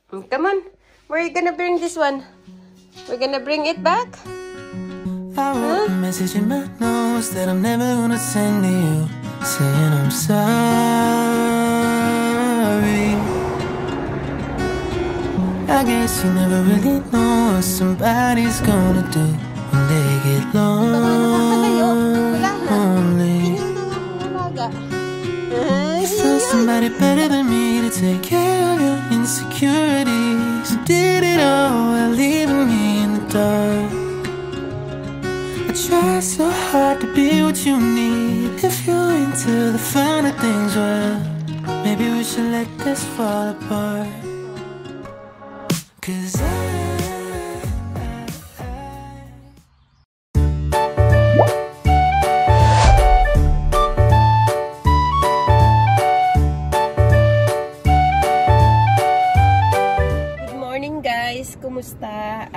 Come on. Where are you gonna bring this one? We're gonna bring it back? I wrote a message in my notes that I'm never gonna send to you, saying I'm sorry. I guess you never really know what somebody's gonna do when they get lonely. You found somebody better than me to take care of your insecurities. You did it all while leaving me in the dark. I try so hard to be what you need. If you're into the finer things, well, maybe we should let this fall apart. 'Cause kumusta?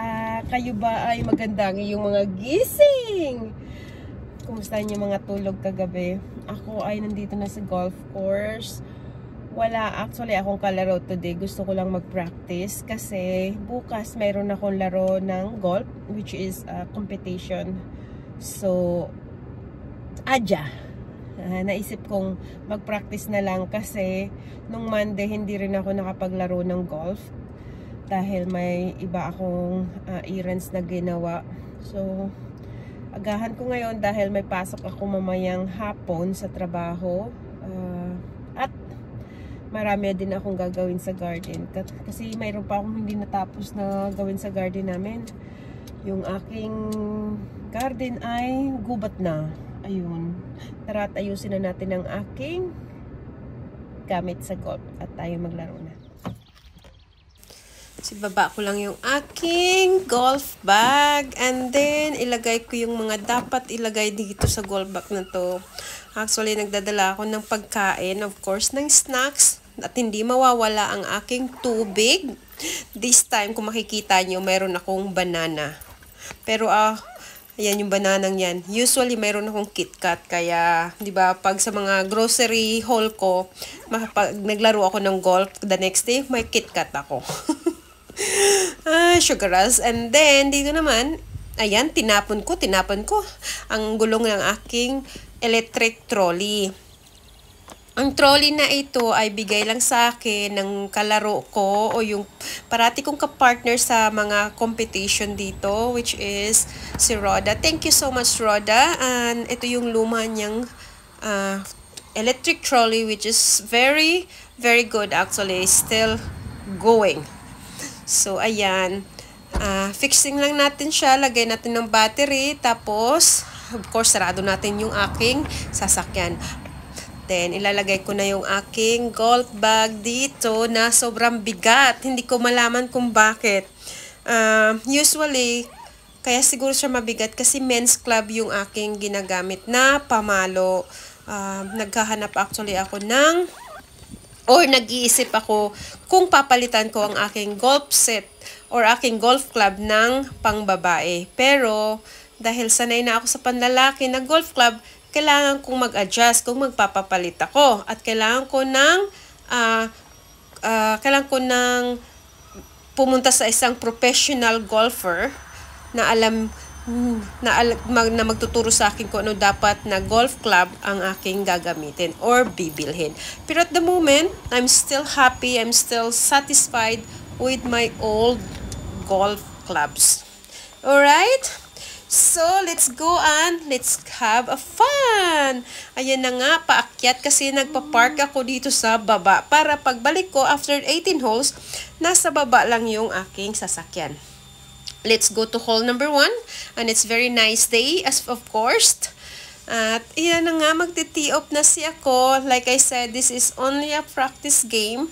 Kayo ba ay magandang yung mga gising? Kumusta yung mga tulog kagabi? Ako ay nandito na sa golf course. Wala actually akong kalaro today. Gusto ko lang mag-practice kasi bukas mayroon akong laro ng golf, which is competition. So, naisip kong mag-practice na lang kasi nung Monday hindi rin ako nakapaglaro ng golf dahil may iba akong errands na ginawa. So, agahan ko ngayon dahil may pasok ako mamayang hapon sa trabaho. At marami din akong gagawin sa garden. Kasi mayroon pa akong hindi natapos na gawin sa garden namin. Yung aking garden ay gubat na. Ayun. Tara at ayusin na natin ang aking gamit sa golf at tayo maglaro na. Baba ko lang yung aking golf bag and then ilagay ko yung mga dapat ilagay dito sa golf bag na to. Actually, nagdadala ako ng pagkain, of course, ng snacks at hindi mawawala ang aking tubig. This time, kung makikita nyo, mayroon akong banana. Pero, ayan yung bananang yan. Usually, mayroon akong KitKat. Kaya, di ba, pag sa mga grocery haul ko, naglaro ako ng golf, the next day, may KitKat ako. Sugar rush. And then, dito naman, ayan, tinapon ko ang gulong ng aking electric trolley. Ang trolley na ito ay bigay lang sa akin ng kalaro ko o yung parati kong kapartner sa mga competition dito, which is si Rhoda. Thank you so much, Rhoda. And ito yung luma niyang electric trolley, which is very, very good actually. Still going. So, ayan. Fixing lang natin siya. Lagay natin ng battery. Tapos, of course, sarado natin yung aking sasakyan. Then, ilalagay ko na yung aking golf bag dito na sobrang bigat. Hindi ko malaman kung bakit. Usually, kaya siguro siya mabigat kasi men's club yung aking ginagamit na pamalo. Naghahanap actually ako nag-iisip ako kung papalitan ko ang aking golf set or aking golf club ng pangbabae. Pero, dahil sanay na ako sa panlalaki na golf club, kailangan kong mag-adjust kung magpapapalit ako. At kailangan ko ng pumunta sa isang professional golfer na alam na magtuturo sa akin kung ano dapat na golf club ang aking gagamitin or bibilhin. Pero at the moment, I'm still happy, I'm still satisfied with my old golf clubs. Alright? So, let's go and let's have a fun! Ayan na nga, paakyat kasi nagpa-park ako dito sa baba para pagbalik ko after 18 holes, nasa baba lang yung aking sasakyan. Let's go to hole number 1. And it's very nice day, as of course. At iyan na nga, magti-tee off na si ako. Like I said, this is only a practice game.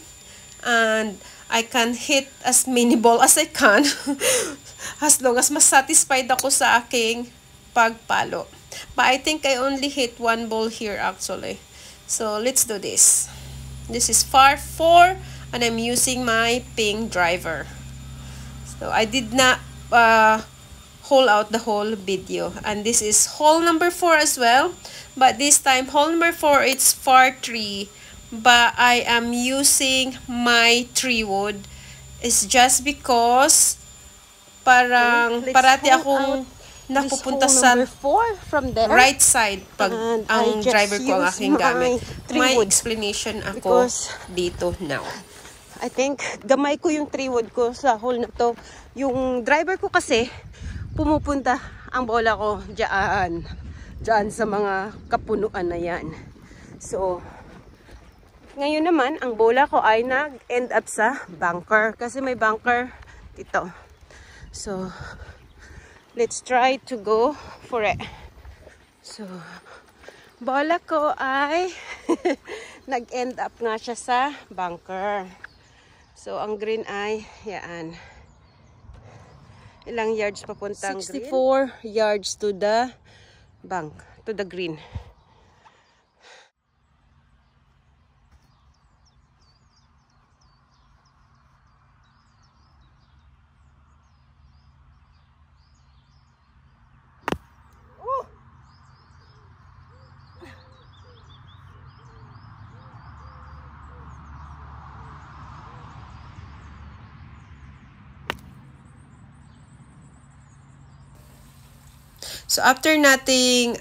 And I can hit as many ball as I can. As long as mas satisfied ako sa aking pagpalo. But I think I only hit one ball here actually. So, let's do this. This is par 4. And I'm using my ping driver. So, I did not hole out the whole video. And this is hole number 4 as well. But this time, hole number 4, it's par 3. But I am using my tree wood is just because parang Let's parati hold akong out napupunta this sa hole number 4 from there. right side pag And ang I just driver ko ang use aking gamit. my 3 May wood explanation ako because dito now. I think gamay ko yung 3 wood ko sa hole na to. Yung driver ko kasi pumupunta ang bola ko dyan sa mga kapunuan na yan. So ngayon naman ang bola ko ay nag-end up sa bunker kasi may bunker dito. So let's try to go for it. So bola ko ay nag-end up nga siya sa bunker. So ang green ay yan. Ilang yards papuntang 64 green? Yards to the to the green. So after nating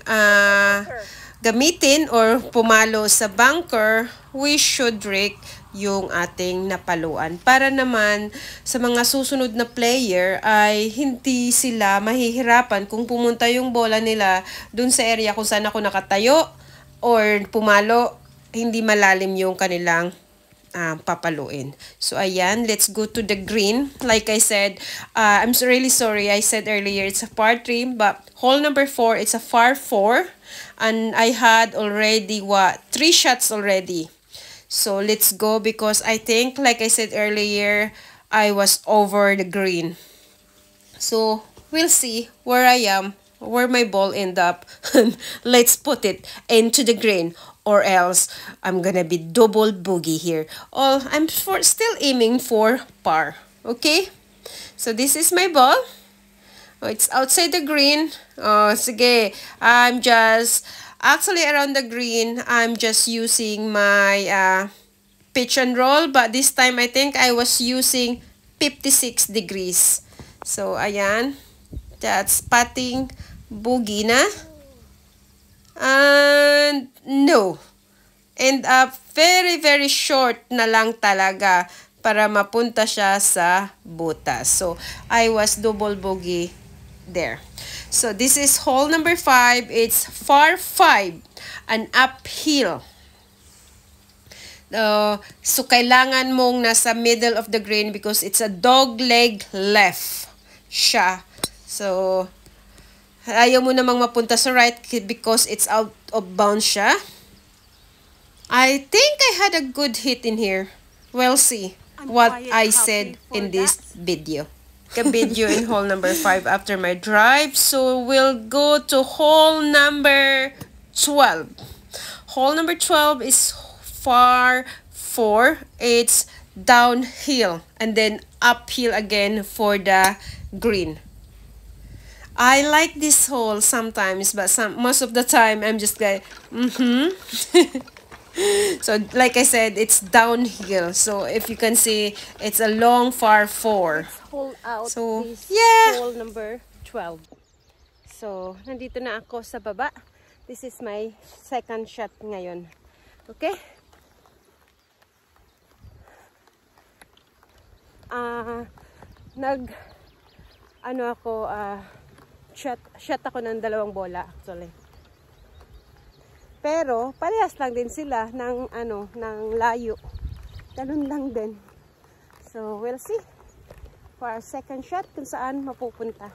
gamitin or pumalo sa bunker, we should rake yung ating napaluan para naman sa mga susunod na player ay hindi sila mahihirapan kung pumunta yung bola nila dun sa area kung saan ako nakatayo or pumalo, hindi malalim yung kanilang papaluin. So ayan, let's go to the green. Like I said, I'm really sorry. I said earlier it's a par 3, but hole number 4, it's a par 4. And I had already 3 shots already. So let's go because I think, like I said earlier, I was over the green. So we'll see where I am, where my ball end up. Let's put it into the green. Or else, I'm gonna be double bogey here. Oh, I'm still aiming for par. Okay? So, this is my ball. Oh, it's outside the green. Oh, sige. I'm just, actually around the green, I'm just using my pitch and roll. But this time, I think I was using 56 degrees. So, ayan. That's putting bogey na. And no, end up very short na lang talaga para mapunta siya sa butas. So I was double bogey there. So this is hole number 5. It's par 5, an uphill. So kailangan mong nasa middle of the green because it's a dog leg left siya. So ayaw mo namang mapunta sa right because it's out of bounds siya. I think I had a good hit in here. We'll see what I said in this video. Video in hole number 5 after my drive. So we'll go to hole number 12. Hole number 12 is par 4. It's downhill and then uphill again for the green. I like this hole sometimes, but most of the time I'm just like, So like I said, it's downhill. So if you can see, it's a long par 4. Let's hold out so, this yeah. hole number 12. So nandito na ako sa baba. This is my second shot ngayon. Okay? Shot ako ng 2 bola actually. Pero parehas lang din sila ng layo. Ganun lang din. So we'll see for our second shot kung saan mapupunta.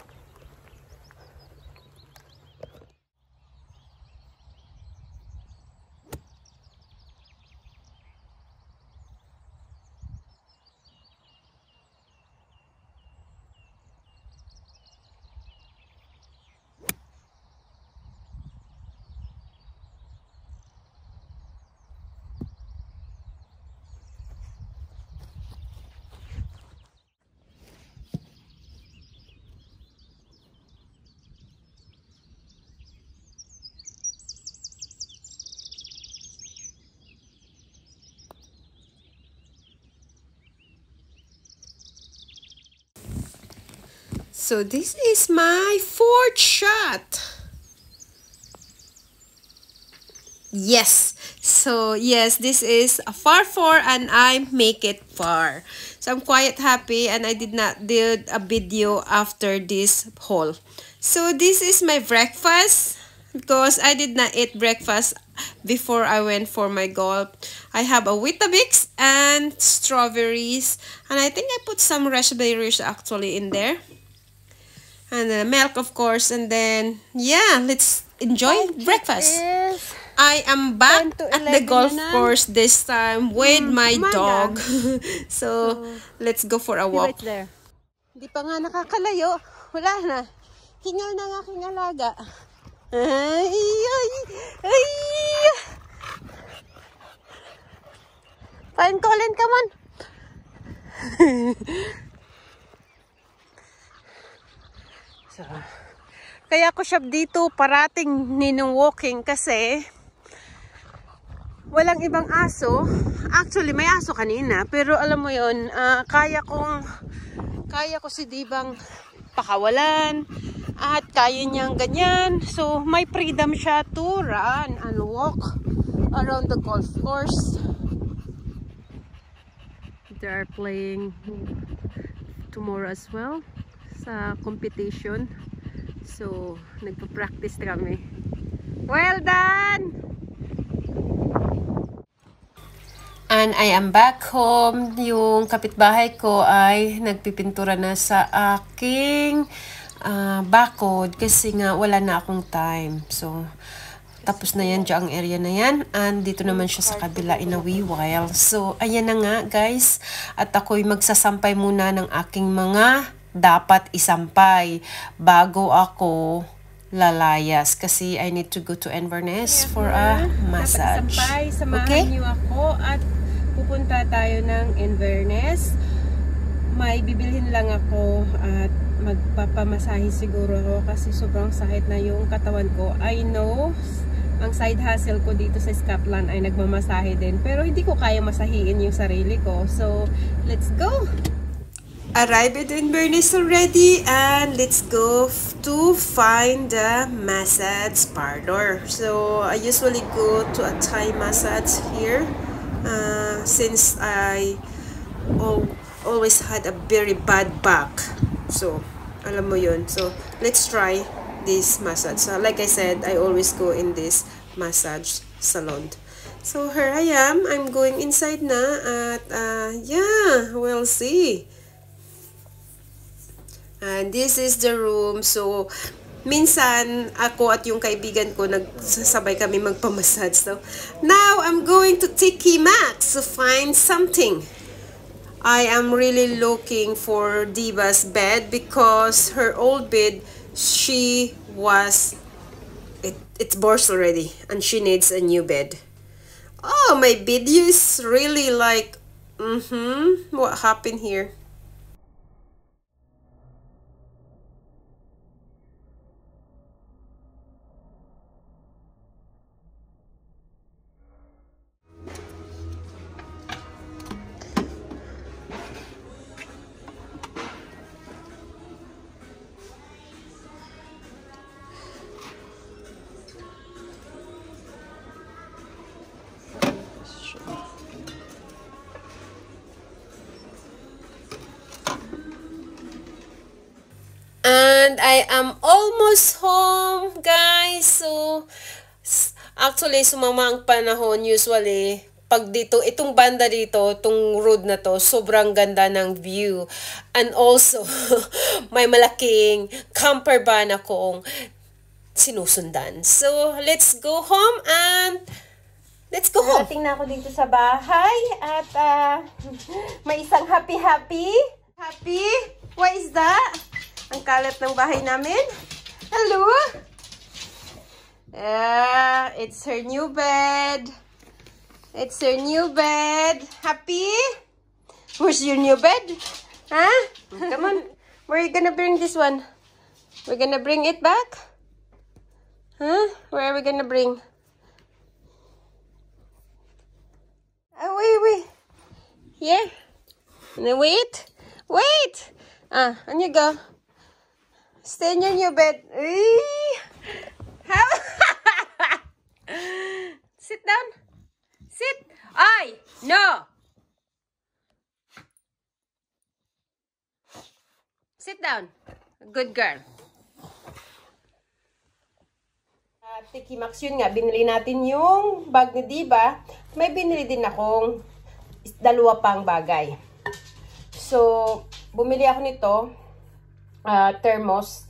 So this is my 4th shot. Yes. So yes, this is a par 4 and I make it par. So I'm quite happy, and I did not did a video after this hole. So this is my breakfast, because I did not eat breakfast before I went for my golf. I have a Weetabix and strawberries, and I think I put some raspberries actually in there. And milk, of course, and then, yeah, let's enjoy breakfast. I am back at the golf course this time with my dog. So, let's go for a walk. Right there. Hindi pa nga nakakalayo. Wala na. Hingal na ang aking alaga. Ay, ay, ay. Fine, Colin, come on. So, kaya ko siya dito parating walking kasi walang ibang aso. Actually, may aso kanina, pero alam mo yon, kaya ko si Dibang pakawalan at kaya niyang ganyan. So, may freedom siya to run and walk around the golf course. They are playing tomorrow as well sa competition. So, nagpa-practice kami. Well done! And I am back home. Yung kapitbahay ko ay nagpipintura na sa aking bakod kasi nga wala na akong time. So, tapos na yan dyan ang area na yan. And dito naman siya sa kabila in a wee while. So, ayan na nga guys. At ako'y magsasampay muna ng aking mga dapat isampay bago ako lalayas. Kasi I need to go to Inverness for a massage. Samahan niyo ako at pupunta tayo ng Inverness. May bibilhin lang ako at magpapamasahe siguro ako kasi sobrang sakit na yung katawan ko. I know, ang side hustle ko dito sa Scotland ay nagmamasahe din. Pero hindi ko kaya masahiin yung sarili ko. So, let's go! Arrived in Inverness already, and let's go to find the massage parlor. So I usually go to a Thai massage here since I always had a very bad back. So alam mo yun. So let's try this massage. So, like I said, I always go in this massage salon. So here I am. I'm going inside na at yeah, we'll see. And this is the room. So, minsan, ako at yung kaibigan ko, nagsasabay kami magpamassage. So, now, I'm going to Tiki Maxx to find something. I am really looking for Diva's bed because her old bed, it's burst already. And she needs a new bed. Oh, my video is really like, what happened here? And I am almost home, guys. So, actually, sumama ang panahon. Usually, pag dito, itong banda dito, itong road na to, sobrang ganda ng view. And also, may malaking camper van akong sinusundan. So, let's go home and let's go home. Tingnan ako dito sa bahay at may isang happy. Happy? What is that? Ang kalat ng bahay namin. Hello? It's her new bed. It's her new bed. Happy? Where's your new bed? Huh? Come on. Where are you gonna bring this one? We're gonna bring it back? Huh? Where are we gonna bring? Oh, wait. Here? And then wait. On you go. Stay in your new bed. Sit down. Sit. Ay! No! Sit down. Good girl. Tiki Max, yun nga, binili natin yung bag ni Diba. May binili din akong 2 pang bagay. So, bumili ako nito, thermos,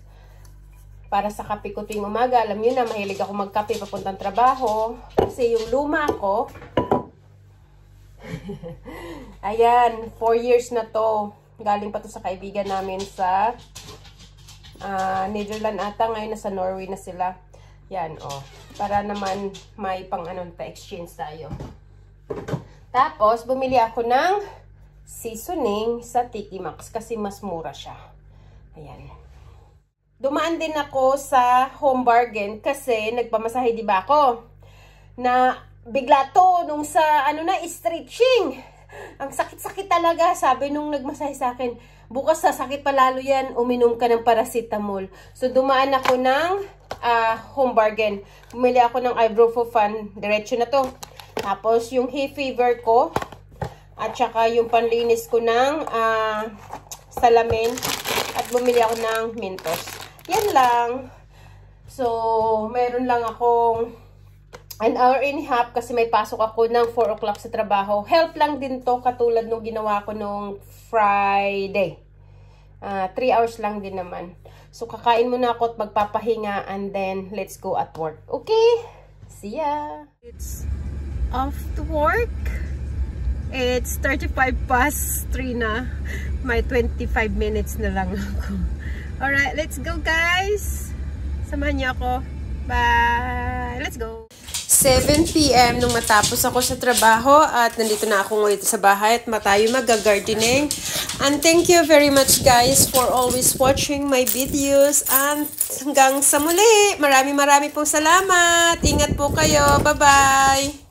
para sa kape ko tuwing umaga. Alam niyo na, mahilig ako magkape papuntang trabaho. Kasi yung luma ko, ayan, 4 years na to. Galing pa to sa kaibigan namin sa Netherlands ata. Ngayon nasa Norway na sila. Yan, oh. Para naman may pang exchange tayo. Tapos, bumili ako ng seasoning sa Tiki Max kasi mas mura siya. Ayan. Dumaan din ako sa Home Bargain kasi nagpamasahe, di ba ako? Na bigla to nung sa stretching. Ang sakit-sakit talaga. Sabi nung nagmasahe sa akin, bukas sasakit pa lalo yan, uminom ka ng paracetamol. So, dumaan ako ng Home Bargain. Bumili ako ng ibuprofen. Diretso na to. Tapos, yung hay fever ko. At saka yung panlinis ko ng salamin. At bumili ako ng Mentos. Yan lang. So, meron lang akong 1 hour and a half kasi may pasok ako ng 4 o'clock sa trabaho. Help lang din to katulad nung ginawa ko nung Friday. 3 hours lang din naman. So, kakain muna ako at magpapahinga and then let's go at work. Okay? See ya! It's off to work. It's 35 past 3 na. May 25 minutes na lang ako. Alright, let's go guys! Samahan niyo ako. Bye! Let's go! 7 PM nung matapos ako sa trabaho at nandito na ako ngayon sa bahay at tayo mag-gardening. And thank you very much guys for always watching my videos. And hanggang sa muli, marami pong salamat. Ingat po kayo. Bye-bye!